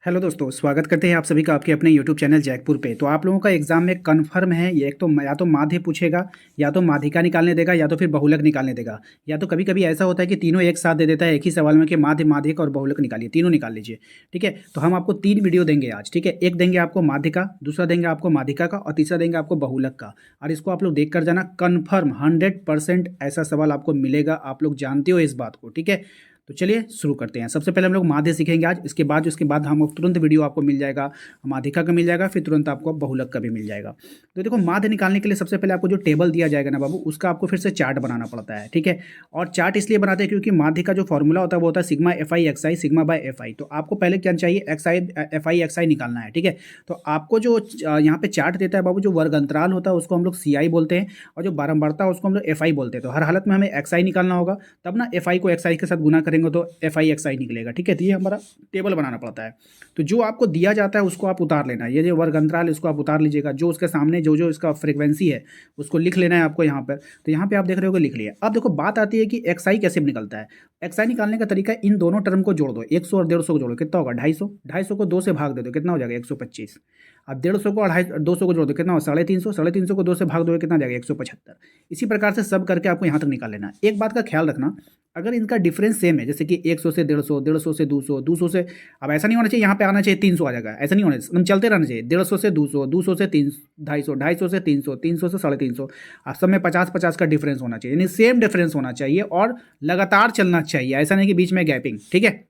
Hello दोस्तों, स्वागत करते हैं आप सभी का आपके अपने यूट्यूब चैनल जैकपुर पे। तो आप लोगों का एग्जाम में कन्फर्म है, ये एक तो या तो माध्य पूछेगा, या तो माध्यिका निकालने देगा, या तो फिर बहुलक निकालने देगा, या तो कभी कभी ऐसा होता है कि तीनों एक साथ दे देता है एक ही सवाल में कि माध्य, माध्यिक और बहुलक निकालिए, तीनों निकाल लीजिए। ठीक है, तो हम आपको 3 वीडियो देंगे आज। ठीक है, एक देंगे आपको माध्य का, दूसरा देंगे आपको माध्यिका का, और तीसरा देंगे आपको बहुलक का। और इसको आप लोग देख कर जाना, कन्फर्म 100% ऐसा सवाल आपको मिलेगा, आप लोग जानते हो इस बात को। ठीक है, तो चलिए शुरू करते हैं। सबसे पहले हम लोग माध्य सीखेंगे आज, उसके बाद हम तुरंत वीडियो आपको मिल जाएगा माध्यिका का, मिल जाएगा, फिर तुरंत आपको बहुलक का भी मिल जाएगा। तो देखो, माध्य निकालने के लिए सबसे पहले आपको जो टेबल दिया जाएगा ना बाबू, उसका आपको फिर से चार्ट बनाना पड़ता है। ठीक है, और चार्ट इसलिए बनाते हैं क्योंकि माध्य का जो फॉर्मूला होता है वो होता है sigma F I x I, sigma bye F I. तो आपको पहले क्या चाहिए, एफ आई निकालना है। ठीक है, तो आपको जो यहाँ पे चार्ट देता है बाबू, जो वर्ग अंतराल होता है उसको हम लोग सी आई बोलते हैं, और जो बारंबारता है उसको हम लोग एफ आई बोलते हैं। तो हर हालत में हमें एक्स आई निकालना होगा, तब ना एफ आई को एक्स आई के साथ गुना करेंगे तो एफ आई एक्स आई निकलेगा। ठीक है, तो ये हमारा टेबल बनाना पड़ता है। तो जो आपको दिया जाता है उसको आप उतार लेना, ये जो वर्ग अंतराल इसको आप उतार लीजिएगा, जो उसके सामने जो जो इसका फ्रीक्वेंसी है उसको लिख लेना है आपको यहाँ पर। तो यहाँ पे आप देख रहे हो लिख लिया। अब देखो बात आती है कि एक्स आई कैसे निकलता है। एक्स आई निकालने का तरीका, इन दोनों टर्म को जोड़ दो, 100 और 150 को जोड़ो, कितना होगा 250। 250 को 2 से भाग दे दो, कितना हो जाएगा 125। अब 150 को 200 को जोड़ दो, कितना हो 350। 350 को 2 से भाग दो, कितना आ जाएगा 175। इसी प्रकार से सब करके आपको यहाँ तक निकाल लेना। एक बात का ख्याल रखना, अगर इनका डिफरेंस सेम है, जैसे कि 100 से 150, 150 से 200, 200 से, अब ऐसा नहीं होना चाहिए यहाँ पे आना चाहिए 300 आ जाएगा, ऐसा नहीं होना चाहिए, चलते रहना चाहिए। 150 से 200, 200 से 300, 250, 250 से 300, 300 से 350, अब सब में 50-50 का डिफरेंस होना चाहिए, यानी सेम डिफरेंस होना चाहिए और लगातार चलना चाहिए, ऐसा नहीं कि बीच में गैपिंग। ठीक है,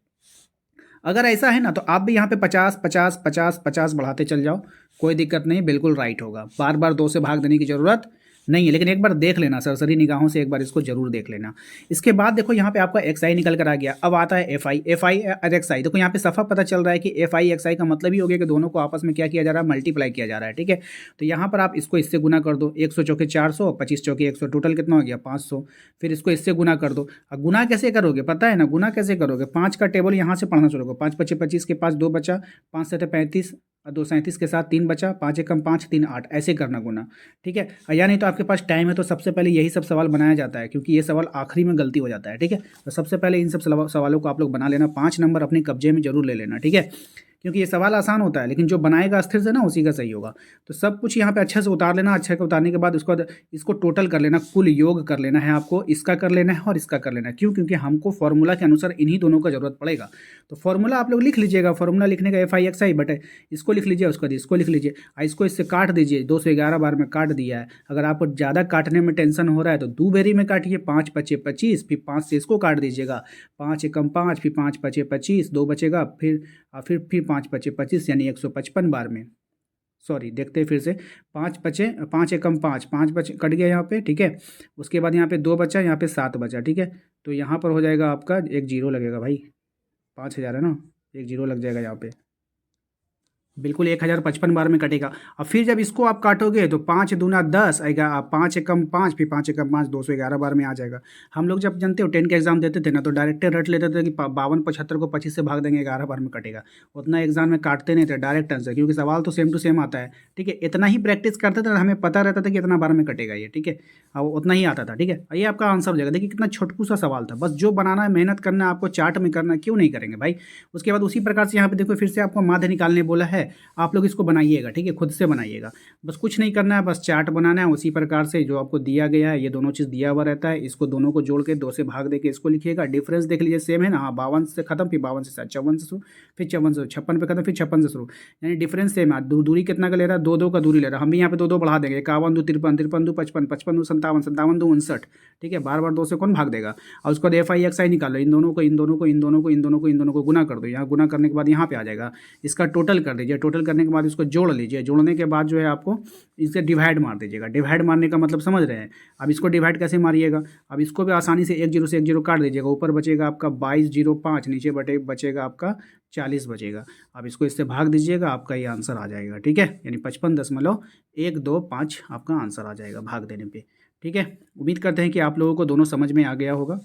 अगर ऐसा है ना तो आप भी यहाँ पे 50-50-50-50 बढ़ाते चल जाओ, कोई दिक्कत नहीं, बिल्कुल राइट होगा। बार बार 2 से भाग देने की जरूरत नहीं है, लेकिन एक बार देख लेना, सरसरी निगाहों से एक बार इसको जरूर देख लेना। इसके बाद देखो यहाँ पे आपका एक्स आई निकल कर आ गया। अब आता है एफ आई और एक्स आई। देखो यहाँ पे सफा पता चल रहा है कि एफ आई एक्स आई का मतलब ही हो गया कि दोनों को आपस में क्या किया जा रहा है, मल्टीप्लाई किया जा रहा है। ठीक है, तो यहाँ पर आप इसको इससे गुना कर दो, 100 चौके 400, 25 चौके 100, टोटल कितना हो गया 500। फिर इसको इससे गुना कर दो। अब गुना कैसे करोगे पता है ना, गुना कैसे करोगे, 5 का टेबल यहाँ से पढ़ना चलोगे, 5 पचे 25 के पास 2 बचा, 5 7 35, 2 37 के साथ 3 बचा, 5 एकम 5, 3 8, ऐसे करना गुना। ठीक है, या नहीं तो आपके पास टाइम है तो सबसे पहले यही सब सवाल बनाया जाता है, क्योंकि ये सवाल आखिरी में गलती हो जाता है। ठीक है, तो सबसे पहले इन सब सवालों को आप लोग बना लेना, 5 नंबर अपने कब्जे में जरूर ले लेना। ठीक है, क्योंकि ये सवाल आसान होता है, लेकिन जो बनाएगा अस्थिर से ना उसी का सही होगा। तो सब कुछ यहाँ पे अच्छे से उतार लेना, अच्छे से उतारने के बाद उसको इसको टोटल कर लेना, कुल योग कर लेना है आपको, इसका कर लेना है और इसका कर लेना है। क्यों, क्योंकि हमको फॉर्मूला के अनुसार इन्हीं दोनों का जरूरत पड़ेगा। तो फॉर्मूला आप लोग लिख लीजिएगा, फॉर्मूला लिखने का एफ आई एक्स आई बटे, इसको लिख लीजिए, उसको इसको लिख लीजिए, इसको इससे काट दीजिए, 211 बार में काट दिया है। अगर आपको ज़्यादा काटने में टेंशन हो रहा है तो 2 बेरी में काटिए, 5 पचे 25, फिर 5 से इसको काट दीजिएगा, 5 एकम 5, फिर 5 पचे 25, 2 बचेगा, फिर 5 पचे 25, यानी 155 बार में। सॉरी, देखते हैं फिर से, 5 एकम 5, 5 बचे कट गया यहाँ पे। ठीक है, उसके बाद यहाँ पे 2 बचा, यहाँ पे 7 बचा। ठीक है, तो यहाँ पर हो जाएगा आपका एक जीरो लगेगा भाई, 5000 है ना, एक जीरो लग जाएगा यहाँ पे, बिल्कुल 1055 बार में कटेगा। और फिर जब इसको आप काटोगे तो 5 दूना 10 आएगा, 5 एकम 5, फिर 5 एकम 5, 211 बार में आ जाएगा। हम लोग जब जानते हो 10 का एग्जाम देते थे ना, तो डायरेक्ट रट लेते थे कि 52 75 को 25 से भाग देंगे, 11 बार में कटेगा। उतना एग्जाम में काटते नहीं थे, डायरेक्ट आंसर, क्योंकि सवाल तो सेम टू सेम आता है। ठीक है, इतना ही प्रैक्टिस करते थे, हमें पता रहता था कि इतना बार में कटेगा ये। ठीक है, अब उतना ही आता था। ठीक है, ये आपका आंसर हो जाएगा। देखिए कितना छोटकू सा सवाल था, बस जो बनाना है, मेहनत करना है आपको, चार्ट में करना है, क्यों नहीं करेंगे भाई। उसके बाद उसी प्रकार से यहाँ पे देखो फिर से आपको माध्य निकालने बोला है, आप लोग इसको बनाइएगा। ठीक है, खुद से बनाइएगा, बस कुछ नहीं करना है, बस चार्ट बनाना है उसी प्रकार से जो आपको दिया गया है। ये दोनों चीज़ दिया हुआ रहता है, इसको दोनों को जोड़ के 2 से भाग दे के इसको लिखिएगा। डिफरेंस देख लीजिए सेम है ना, हाँ, 52 से खत्म, फिर 52 से 54 से शुरू, फिर 54 से 56 पे खत्म, फिर 56 से शुरू, यानी डिफरेंस सेम है। दूरी कितना का ले रहा है, 2 2 का दूरी ले रहा है। हम भी यहाँ पे 2 2 बढ़ा देंगे, 51 2 53, 53 2 55, 55 2 57, 57 2 59। ठीक है, बार बार 2 से कौन भाग देगा। और उसको एफ आई एक्स आई निकालो, इन दोनों को इन दोनों को इन दोनों को इन दोनों को इन दोनों को गुना कर दो। यहाँ गुना करने के बाद यहाँ पे आ जाएगा, इसका टोटल कर दीजिए, टोटल करने के बाद इसको जोड़ लीजिए, जोड़ने के बाद जो है आपको इससे डिवाइड मार दीजिएगा। डिवाइड मारने का मतलब समझ रहे हैं। अब इसको डिवाइड कैसे मारिएगा, अब इसको भी आसानी से 1 0 से 1 0 काट दीजिएगा, ऊपर बचेगा आपका 2205, नीचे बचेगा आपका 40 बचेगा। अब इसको इससे भाग दीजिएगा, आपका ये आंसर आ जाएगा। ठीक है, यानी 55.125 आपका आंसर आ जाएगा भाग देने पे। ठीक है, उम्मीद करते हैं कि आप लोगों को दोनों समझ में आ गया होगा।